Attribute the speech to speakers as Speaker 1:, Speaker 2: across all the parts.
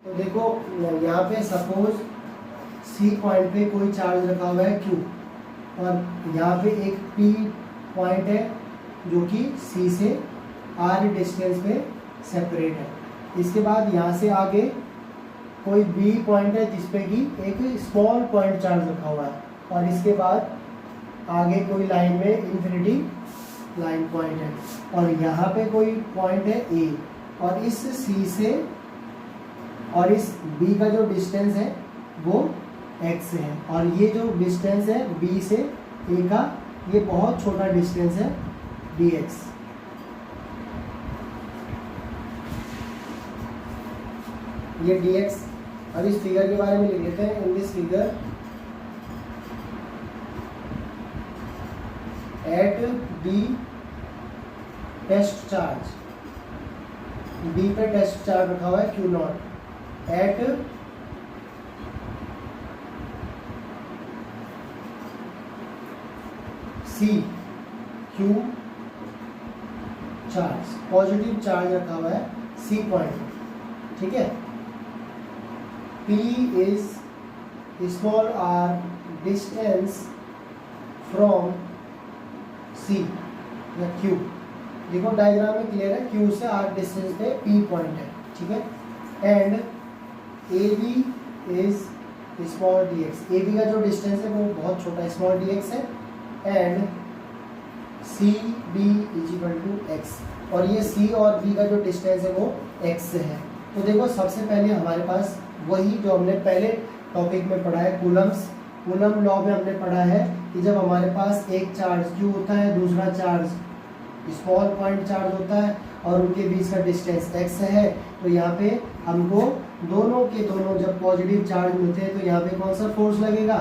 Speaker 1: तो देखो यहाँ पे सपोज सी पॉइंट पे कोई चार्ज रखा हुआ है Q, और यहाँ पे एक P पॉइंट है जो कि C से R डिस्टेंस पे सेपरेट है। इसके बाद यहाँ से आगे कोई B पॉइंट है जिसपे कि एक स्मॉल पॉइंट चार्ज रखा हुआ है, और इसके बाद आगे कोई लाइन में इंफिनिटी लाइन पॉइंट है, और यहाँ पे कोई पॉइंट है A, और इस C से और इस B का जो डिस्टेंस है वो x है, और ये जो डिस्टेंस है B से A का, ये बहुत छोटा डिस्टेंस है dx। ये dx। अब इस फिगर के बारे में लिख लेते हैं। In this figure at B test charge, B पे टेस्ट चार्ज रखा हुआ है Q0 at C Q charge, positive charge रखा हुआ है C पॉइंट, ठीक है। P is small r distance from C या Q। देखो डायग्राम में क्लियर है, Q से r डिस्टेंस पे P पॉइंट है, ठीक है। And AB is small dx, AB का जो डिस्टेंस है वो बहुत छोटा स्मॉल dx है। And CB is equal to x, और ये C और B का जो डिस्टेंस है वो x है। तो देखो सबसे पहले हमारे पास वही जो हमने पहले टॉपिक में पढ़ा है, कूलम लॉ में हमने पढ़ा है कि जब हमारे पास एक चार्ज Q होता है, दूसरा चार्ज स्मॉल पॉइंट चार्ज होता है, और उनके बीच का डिस्टेंस x है, तो यहाँ पे हमको दोनों के दोनों जब पॉजिटिव चार्ज मिलते हैं तो यहाँ पे कौन सा फोर्स लगेगा?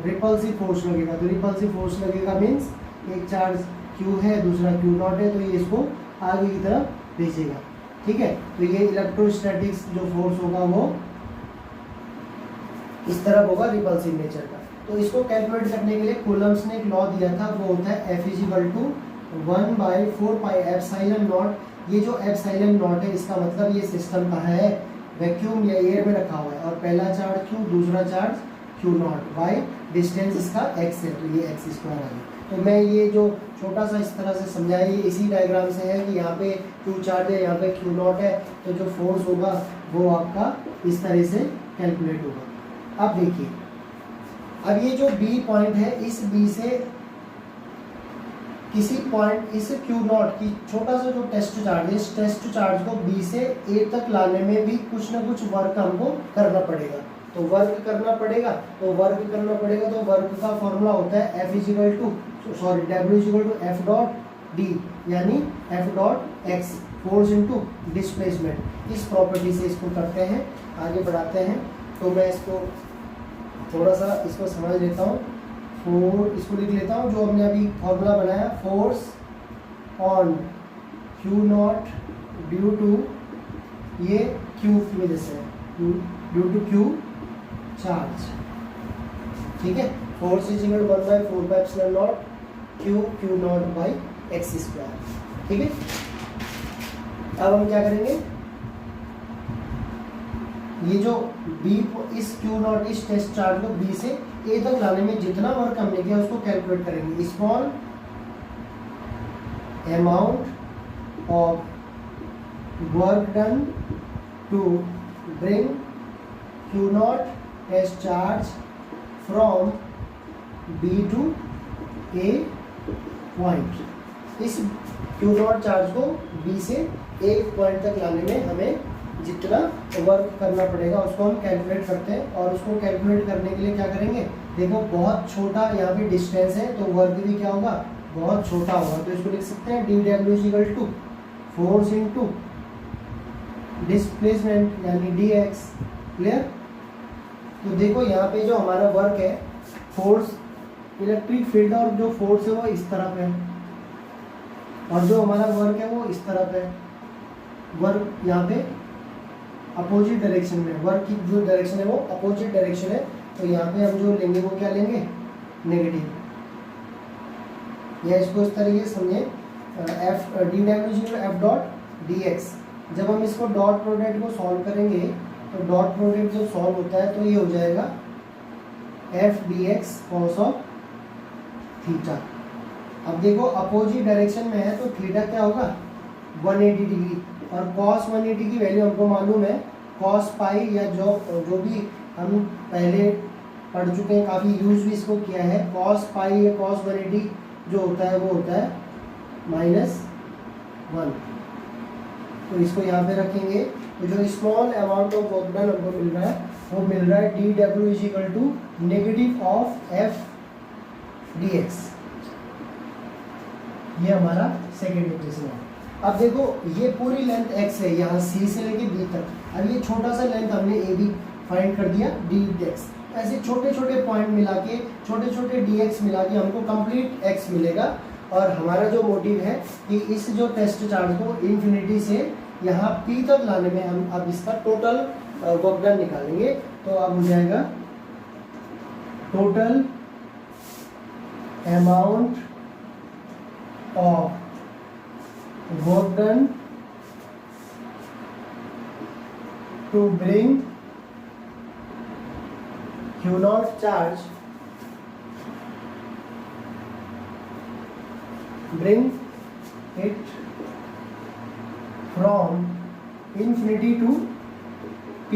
Speaker 1: रिपल्सिव फोर्स लगेगा। तो रिपल्सिव फोर्स लगेगा मीन्स एक चार्ज Q है, दूसरा Q0 है, तो ये इसको आगे की तरफ भेजेगा, ठीक है। तो ये इलेक्ट्रोस्टैटिक्स जो फोर्स होगा वो इस तरफ होगा, रिपल्सिव नेचर का। तो इसको कैलकुलेट करने के लिए कूलम्स ने एक लॉ दिया था, वो होता है F is equal to 1/4 pi epsilon not. ये जो एप्सिलॉन नॉट है इसका मतलब ये सिस्टम कहाँ है? वैक्यूम या एयर में रखा हुआ है, और पहला चार्ज Q, दूसरा चार्ज Q0 बाई डिस्टेंस इसका x है, तो ये x² आ गया। तो मैं ये जो छोटा सा इस तरह से समझाया, ये इसी डायग्राम से है कि यहाँ पे Q चार्ज है, यहाँ पे Q0 है, तो जो फोर्स होगा वो आपका इस तरह से कैलकुलेट होगा। अब देखिए, अब ये जो B पॉइंट है, इस B से किसी पॉइंट इस Q0 की छोटा सा जो टेस्ट चार्ज है, इस टेस्ट चार्ज को B से A तक लाने में भी कुछ ना कुछ वर्क हमको करना पड़ेगा। तो वर्क करना पड़ेगा, तो वर्क का फॉर्मूला होता है W is equal to F dot D, यानी F dot x, force into displacement. इस प्रॉपर्टी से इसको करते हैं, आगे बढ़ाते हैं। तो मैं इसको थोड़ा सा इसको समझ लेता हूँ। इसको लिख लेता हूँ जो हमने अभी फॉर्मूला बनाया, force on Q0 due to, ये Q की वजह से है, ड्यू टू Q चार्ज, ठीक है। Force is equal 1/4 pi epsilon not Q0 by x², ठीक है। अब हम क्या करेंगे, ये जो B इस Q0 इस टेस्ट चार्ज को B से A तक लाने में जितना वर्क हमने किया उसको कैलकुलेट करेंगे। Small amount of work done to bring Q0 test charge from B to A point. इस Q0 चार्ज को B से A पॉइंट तक लाने में हमें जितना वर्क करना पड़ेगा उसको हम कैलकुलेट करते हैं। और उसको कैलकुलेट करने के लिए क्या करेंगे, देखो बहुत छोटा यहाँ पे डिस्टेंस है, तो वर्क भी क्या होगा? बहुत छोटा होगा। तो इसको लिख सकते हैं dW is equal to force into displacement यानी dx। क्लियर? तो देखो यहाँ पे जो हमारा वर्क है, फोर्स इलेक्ट्रिक फील्ड और जो फोर्स है वो इस तरफ है, और जो हमारा वर्क है वो इस तरफ है। वर्क यहाँ पे अपोजिट डायरेक्शन में, वर्क की जो डायरेक्शन है वो अपोजिट डायरेक्शन है, तो यहाँ पे हम जो लेंगे वो क्या लेंगे? नेगेटिव। या इसको इस तरीके से समझे, dW F डॉट dx। जब हम इसको डॉट प्रोडक्ट को सॉल्व करेंगे तो डॉट प्रोडक्ट जब सॉल्व होता है तो ये हो जाएगा F D x cos of theta. अब देखो अपोजिट डायरेक्शन में है तो थीटा क्या होगा 180 डिग्री, और कॉस 180 की वैल्यू हमको मालूम है कॉस पाई, या जो भी हम पहले पढ़ चुके हैं, काफ़ी यूज भी इसको किया है। कॉस पाई या कॉस 180 जो होता है वो होता है -1। तो इसको यहाँ पे रखेंगे, तो जो small amount of work done हमको मिल रहा है वो मिल रहा है D W is equal to negative of F D X. ये हमारा सेकेंड इक्वेशन है। अब देखो ये पूरी लेंथ x है यहाँ C से लेके B तक। अब ये छोटा सा लेंथ हमने ए बी फाइंड कर दिया डी एक्स। ऐसे छोटे छोटे पॉइंट मिला के, छोटे छोटे डी एक्स मिला के हमको कंप्लीट x मिलेगा। और हमारा जो मोटिव है कि इस जो टेस्ट चार्ज को इन्फिनिटी से यहाँ P तक लाने में हम अब इसका टोटल वर्क डन निकालेंगे। तो अब हो जाएगा total amount of work done to bring Q naught charge, bring it from infinity to P,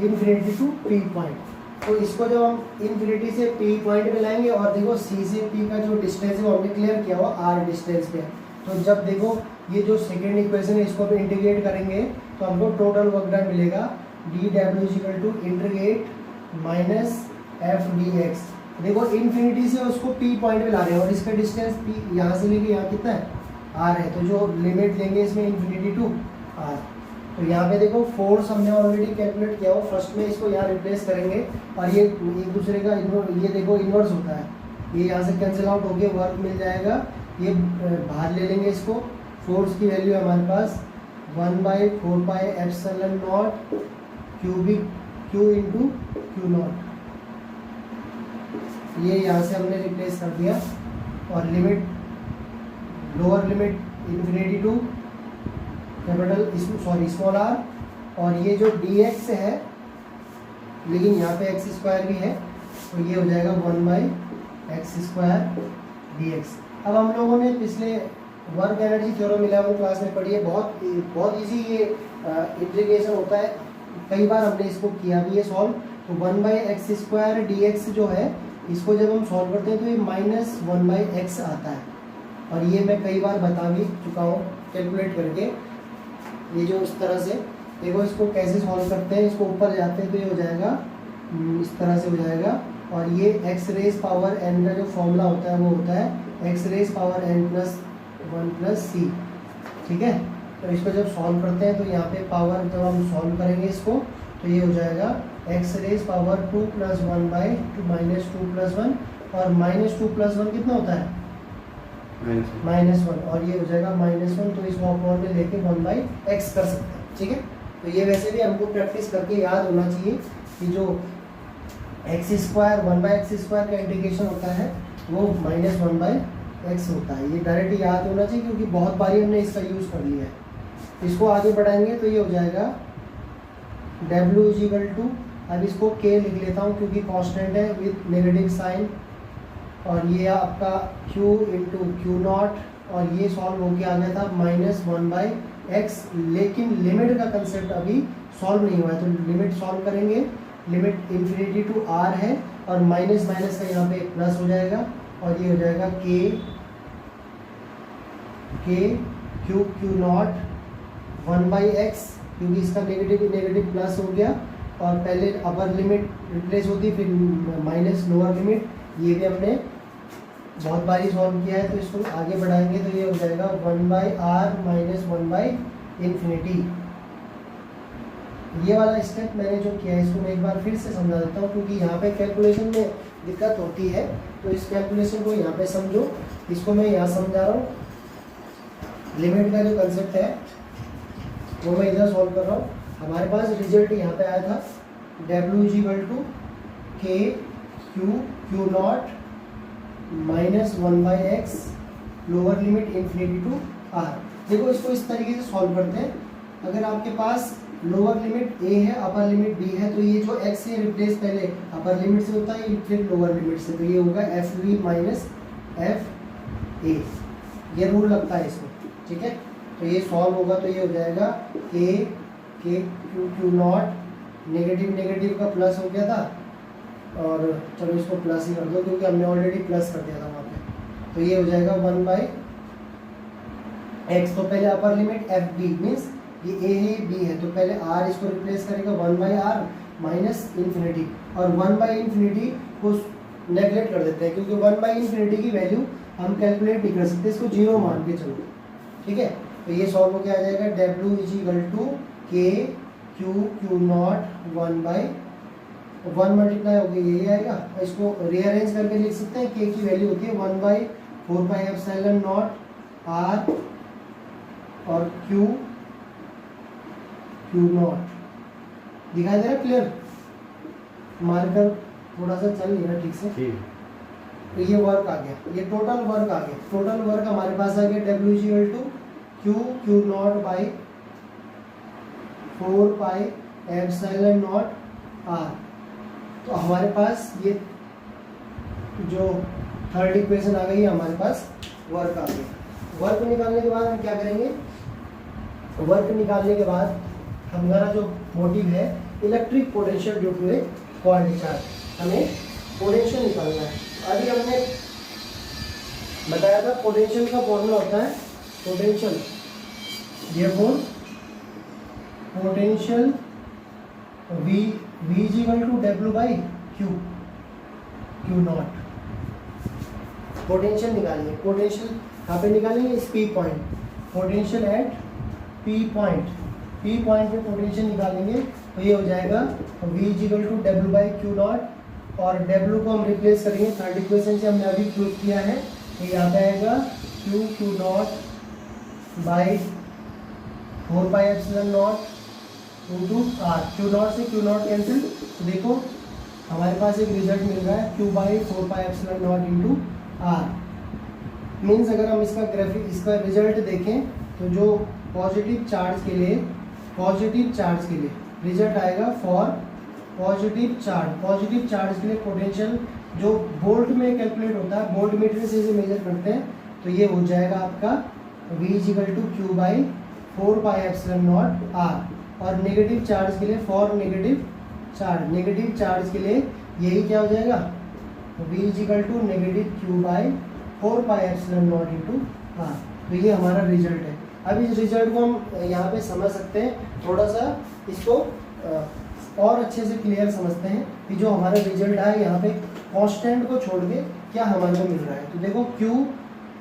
Speaker 1: infinity to P point। तो इसको जब हम इन्फिनिटी से P पॉइंट पे लाएंगे, और देखो C से P का जो डिस्टेंस है वो हमने क्लियर किया हुआ R डिस्टेंस पे। तो जब देखो ये जो सेकेंड इक्वेशन है इसको भी इंटीग्रेट करेंगे तो हमको टोटल वर्क डन मिलेगा D W is equal to integrate minus F D X. देखो इन्फिनिटी से उसको पी पॉइंट पे ला रहे हैं और इसका डिस्टेंस पी यहाँ से लेके यहाँ कितना है आर है। तो जो लिमिट लेंगे इसमें इन्फिनिटी टू आर। तो यहाँ पे देखो फोर्स हमने ऑलरेडी कैलकुलेट किया हुआ, फर्स्ट में इसको यहाँ रिप्लेस करेंगे और ये एक दूसरे का ये देखो इन्वर्स होता है, ये यहाँ से कैंसिल आउट होके वर्क मिल जाएगा। ये बाहर ले लेंगे इसको, फोर्स की वैल्यू है हमारे पास 1/4πε0 cubic Q into Q naught. ये यहाँ से हमने रिप्लेस कर दिया और limit lower limit infinity to capital small R, और ये जो डी एक्स है लेकिन यहाँ पे एक्स स्क्वायर भी है तो ये हो जाएगा 1/x² dx। अब हम लोगों ने पिछले वर्क एनर्जी थ्योरम 11 क्लास में पढ़ी है, बहुत इजी ये इंटीग्रेशन होता है, कई बार हमने इसको किया भी है सॉल्व। तो 1/x² dx जो है इसको जब हम सॉल्व करते हैं तो ये -1/x आता है, और ये मैं कई बार बता भी चुका हूँ कैलकुलेट करके। ये जो इस तरह से देखो इसको कैसे सॉल्व करते हैं, इसको ऊपर जाते हैं तो ये हो जाएगा इस तरह से हो जाएगा, और ये x रेज पावर n का जो फॉर्मूला होता है वो होता है x raise power n + 1 + c। ठीक है, तो इसको जब सॉल्व करते हैं तो यहाँ पे पावर जब हम सॉल्व करेंगे इसको तो ये हो जाएगा x रेज पावर 2 + 1/2 -2 + 1, और -2 + 1 कितना होता है -1, और ये हो जाएगा -1। तो इसको अपॉन में लेके 1/x कर सकते हैं। ठीक है, तो ये वैसे भी हमको प्रैक्टिस करके याद होना चाहिए कि जो x² 1/x² का इंटीग्रेशन होता है वो -1/x होता है। ये डायरेक्ट याद होना चाहिए क्योंकि बहुत बारी हमने इसका यूज़ कर लिया है। इसको आगे बढ़ाएंगे तो ये हो जाएगा W इज इक्वल टू, अब इसको K लिख लेता हूँ क्योंकि कांस्टेंट है विथ नेगेटिव साइन, और ये आपका Q इंटू क्यू नॉट, और ये सॉल्व होके आ गया था -1/x। लेकिन लिमिट का कंसेप्ट अभी सॉल्व नहीं हुआ है, तो लिमिट सॉल्व करेंगे। लिमिट इन्फिनिटी टू r है और माइनस माइनस का यहाँ पे प्लस हो जाएगा, और ये हो जाएगा k क्यू नॉट 1/x, क्योंकि इसका नेगेटिव प्लस हो गया, और पहले अपर लिमिट रिप्लेस होती फिर माइनस लोअर लिमिट। ये भी हमने बहुत बारी सॉल्व किया है, तो इसको आगे बढ़ाएंगे तो ये हो जाएगा 1/r - 1/∞। ये वाला स्टेप मैंने जो किया है इसको मैं एक बार फिर से समझा देता हूँ क्योंकि यहाँ पे कैलकुलेशन में दिक्कत होती है, तो इस कैलकुलेशन को यहाँ पे समझो। इसको मैं यहाँ समझा रहा हूँ, लिमिट का जो कंसेप्ट है वो मैं इधर सॉल्व कर रहा हूँ। हमारे पास रिजल्ट यहाँ पे आया था W is equal to K q naught -1/x lower limit infinity to r। देखो इसको इस तरीके से सॉल्व करते हैं। अगर आपके पास लोअर लिमिट a है, अपर लिमिट b है, तो ये जो x से रिप्लेस पहले अपर लिमिट से होता है, फिर लोअर लिमिट से, तो ये होगा F B minus F A, ये रूल लगता है इसमें, ठीक है। तो ये सॉल्व होगा तो ये हो जाएगा a के क्यू नॉट, नेगेटिव नेगेटिव का प्लस हो गया था, और चलो इसको प्लस ही कर दो क्योंकि हमने ऑलरेडी प्लस कर दिया था वहाँ पे, तो ये हो जाएगा 1/x। तो पहले upper limit F B means ये a है b है, तो पहले r इसको रिप्लेस करेगा 1/r माइनस इन्फिनिटी, और 1/∞ को नेगलेक्ट कर देते हैं क्योंकि 1/∞ की वैल्यू हम कैलकुलेट नहीं कर सकते, इसको 0 मान के चलो, ठीक है। तो ये सॉल्व हो क्या आ जाएगा, W = k q not 1 multiply हो गया, यही आएगा। इसको रीअरेंज करके लिख सकते हैं, k की वैल्यू होती है 1/4πε0 r और q नॉट, दिखाई दे रहा क्लियर, मार्कर थोड़ा सा चल नहीं रहा ठीक से, तो ये वर्क आ गया, ये टोटल वर्क आ गया। टोटल वर्क हमारे पास आ गया W = q naught by 4πε0 r। तो हमारे पास ये जो थर्ड इक्वेशन आ गई है, हमारे पास वर्क आ गया। वर्क निकालने के बाद हम क्या करेंगे, वर्क निकालने के बाद हमारा जो मोटिव है electric potential due to a quantity charge, हमें पोटेंशियल निकालना है। अभी हमने बताया था पोटेंशियल का फॉर्मूला होता है potential, potential V = W/Q not. Potential निकालेंगे, पोटेंशियल कहाँ पे निकालेंगे, इस P point, potential at P point पे पोटेंशियल निकालेंगे, तो ये हो जाएगा V = W/Q नॉट, और W को हम रिप्लेस करेंगे थर्ड इक्वेशन से, हमने अभी प्रूव किया है, तो यहाँ पे आएगा Q naught by 4πε0 into r, Q naught से Q नॉट कैंसिल, तो देखो हमारे पास एक रिजल्ट मिल रहा है Q/4πε0 इंटू r। मीन्स अगर हम इसका ग्राफिक, इसका रिजल्ट देखें तो जो पॉजिटिव चार्ज के लिए रिजल्ट आएगा फॉर पॉजिटिव चार्ज के लिए पोटेंशियल जो वोल्ट में कैलकुलेट होता है, वोल्ट मीटर से इसे मेजर करते हैं, तो ये हो जाएगा आपका V = Q/4πε0 r। और नेगेटिव चार्ज के लिए, फॉर नेगेटिव चार्ज के लिए यही क्या हो जाएगा, V = -Q/4πε0 इंटू r। तो ये हमारा रिजल्ट है। अब इस रिजल्ट को हम यहाँ पे समझ सकते हैं, थोड़ा सा इसको और अच्छे से क्लियर समझते हैं कि जो हमारा रिजल्ट है यहाँ पे कांस्टेंट को छोड़ के क्या हमारे को मिल रहा है। तो देखो Q,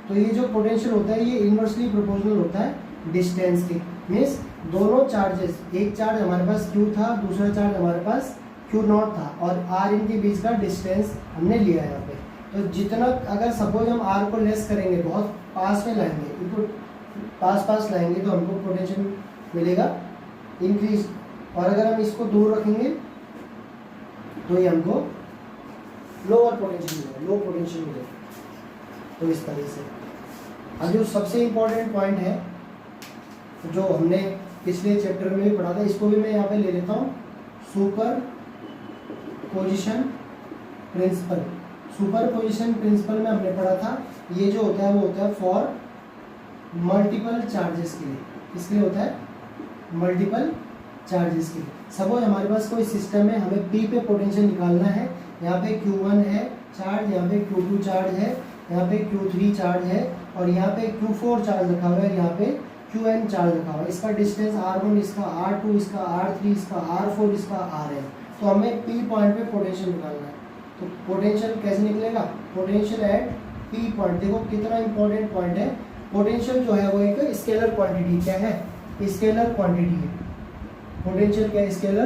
Speaker 1: तो ये जो पोटेंशियल होता है ये इनवर्सली प्रोपोर्शनल होता है डिस्टेंस के, मीन्स दोनों चार्जेस, एक चार्ज हमारे पास Q था, दूसरा चार्ज हमारे पास Q नॉट था, और R इनके बीच का डिस्टेंस हमने लिया है यहाँ पे। तो जितना, अगर सपोज हम R को लेस करेंगे, बहुत पास में लाएंगे, इनको पास लाएंगे, तो हमको पोटेंशियल मिलेगा इंक्रीज, और अगर हम इसको दूर रखेंगे तो ये हमको लोअर पोटेंशियल मिलेगा। तो इस तरह से अब जो सबसे इम्पोर्टेंट पॉइंट है जो हमने पिछले चैप्टर में भी पढ़ा था, इसको भी मैं यहाँ पे ले लेता हूँ, सुपर पोजिशन प्रिंसिपल में हमने पढ़ा था, ये जो होता है वो होता है फॉर मल्टीपल चार्जेस के लिए। इसके लिए होता है मल्टीपल चार्जेस के लिए। सपोज हमारे पास कोई सिस्टम है, हमें P पे पोटेंशियल निकालना है, यहाँ पे Q1 है चार्ज, यहाँ पे Q2 चार्ज है, यहाँ पे Q3 चार्ज है, और यहाँ पे Q4 चार्ज रखा हुआ है, यहाँ पे Qn चार्ज रखा हुआ है। इसका डिस्टेंस R1, इसका R2, इसका R3, इसका R4, इसका Rn। तो हमें P पॉइंट पे पोटेंशियल निकालना है। तो पोटेंशियल कैसे निकलेगा, पोटेंशियल एट P पॉइंट। देखो कितना इंपॉर्टेंट पॉइंट है, पोटेंशियल जो है वो एक स्केलर क्वांटिटी, क्या है, स्केलर क्वांटिटी है। पोटेंशियल क्या है, स्केलर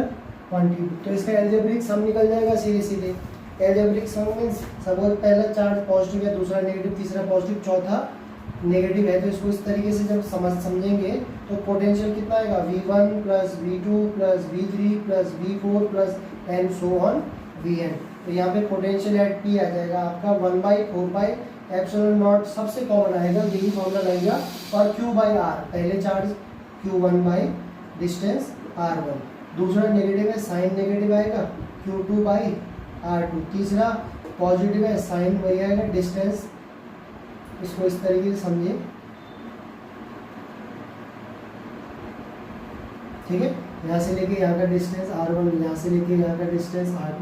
Speaker 1: क्वांटिटी। तो इसका एल्जेब्रिक सम निकल जाएगा सीधे। एल्जेब्रिक सम मीन्स सपोज पहला चार्ज पॉजिटिव है, दूसरा नेगेटिव, तीसरा पॉजिटिव, चौथा नेगेटिव है। तो इसको इस तरीके से जब समझेंगे तो पोटेंशियल कितना आएगा, V1 + V2 + V3 + V4 + and so on Vn। तो यहाँ पे पोटेंशियल एट P आ जाएगा आपका 1/4πε0, सबसे कॉमन आएगा, यही फॉर्मूला लगेगा, और Q/R, पहले charge Q1 by distance R1, दूसरा नेगेटिव है साइन नेगेटिव आएगा Q2 बाई R2, तीसरा पॉजिटिव है साइन वही आएगा डिस्टेंस, इसको इस तरीके से समझिए, ठीक है। यहाँ से लेके यहाँ का डिस्टेंस R1, यहाँ से लेके यहाँ का डिस्टेंस R2,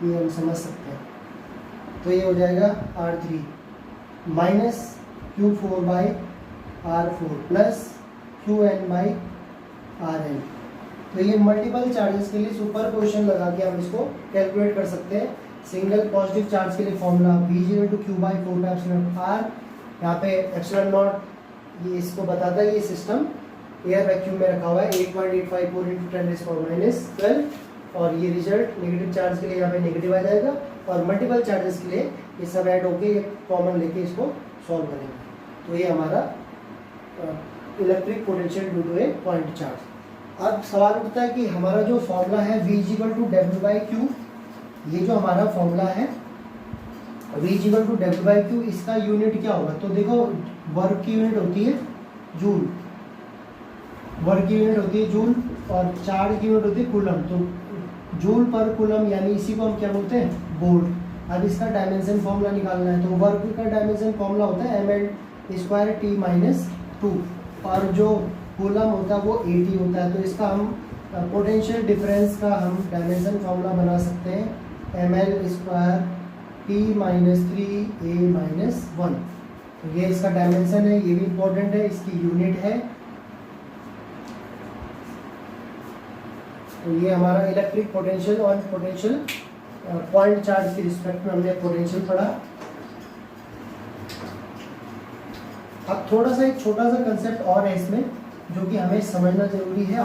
Speaker 1: ये हम समझ सकते हैं। तो ये हो जाएगा R3 minus Q4 by R4 plus Qn by Rn। तो ये मल्टीपल चार्जेस के लिए सुपर पोजिशन लगा के हम इसको कैलकुलेट कर सकते हैं। सिंगल पॉजिटिव चार्ज के लिए formula V0 × Q by 4 pi epsilon R, यहाँ पे एप्सिलॉन नॉट ये इसको बताता है, ये सिस्टम एयर वैक्यूम में रखा हुआ है 8.854 × 10⁻12, और ये रिजल्ट नेगेटिव चार्ज के लिए यहाँ पे नेगेटिव आ जाएगा, और मल्टीपल चार्जेस के लिए ये सब ऐड होके कॉमन लेके इसको सॉल्व करेंगे। तो ये हमारा electric potential due to a point charge. अब सवाल उठता है कि हमारा जो फॉर्मूला है V = W/Q, ये जो हमारा फॉर्मूला है V = W/Q, इसका यूनिट क्या होगा? तो देखो वर्क की यूनिट होती है जूल, वर्क की यूनिट होती है जूल, और चार्ज की यूनिट होती है कूलम। तो जूल पर कूलम यानी इसी को हम क्या बोलते हैं? वोल्ट। अब इसका डायमेंशन फॉर्मूला निकालना है, तो वर्क का डायमेंशन फॉर्मूला होता है mL² T - 2, और जो कूलम होता है वो 80 होता है। तो इसका हम पोटेंशियल डिफरेंस का हम डायमेंशन फॉर्मूला बना सकते हैं mL² T - 3A - 1। तो ये इसका डायमेंशन है, ये भी इम्पोर्टेंट है, इसकी यूनिट है। तो ये हमारा इलेक्ट्रिक पोटेंशियल और पोटेंशियल पॉइंट चार्ज के रिस्पेक्ट में हमने पोटेंशियल पढ़ा। अब थोड़ा सा एक छोटा सा कंसेप्ट और है इसमें जो कि हमें समझना जरूरी है।